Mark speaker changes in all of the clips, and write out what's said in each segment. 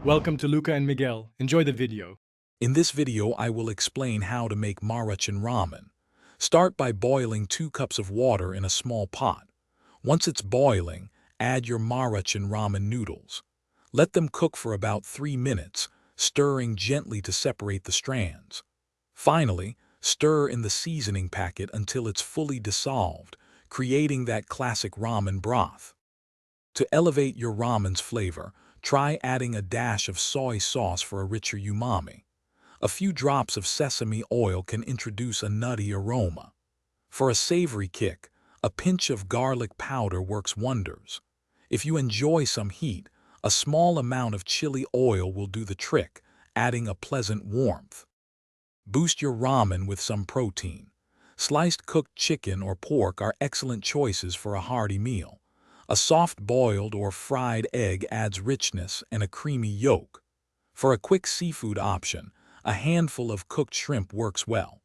Speaker 1: Welcome to Luca and Miguel. Enjoy the video.
Speaker 2: In this video, I will explain how to make Maruchan ramen. Start by boiling 2 cups of water in a small pot. Once it's boiling, add your Maruchan ramen noodles. Let them cook for about 3 minutes, stirring gently to separate the strands. Finally, stir in the seasoning packet until it's fully dissolved, creating that classic ramen broth. To elevate your ramen's flavor, try adding a dash of soy sauce for a richer umami. A few drops of sesame oil can introduce a nutty aroma. For a savory kick, a pinch of garlic powder works wonders. If you enjoy some heat, a small amount of chili oil will do the trick, adding a pleasant warmth. Boost your ramen with some protein. Sliced cooked chicken or pork are excellent choices for a hearty meal. A soft boiled or fried egg adds richness and a creamy yolk. For a quick seafood option, a handful of cooked shrimp works well.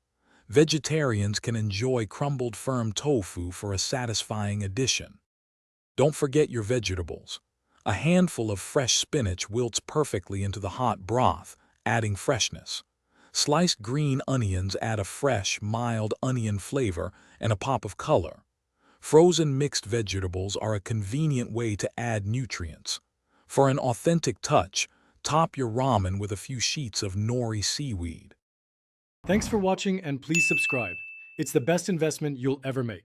Speaker 2: Vegetarians can enjoy crumbled firm tofu for a satisfying addition. Don't forget your vegetables. A handful of fresh spinach wilts perfectly into the hot broth, adding freshness. Sliced green onions add a fresh, mild onion flavor and a pop of color. Frozen mixed vegetables are a convenient way to add nutrients. For an authentic touch, top your ramen with a few sheets of nori seaweed.
Speaker 1: Thanks for watching and please subscribe. It's the best investment you'll ever make.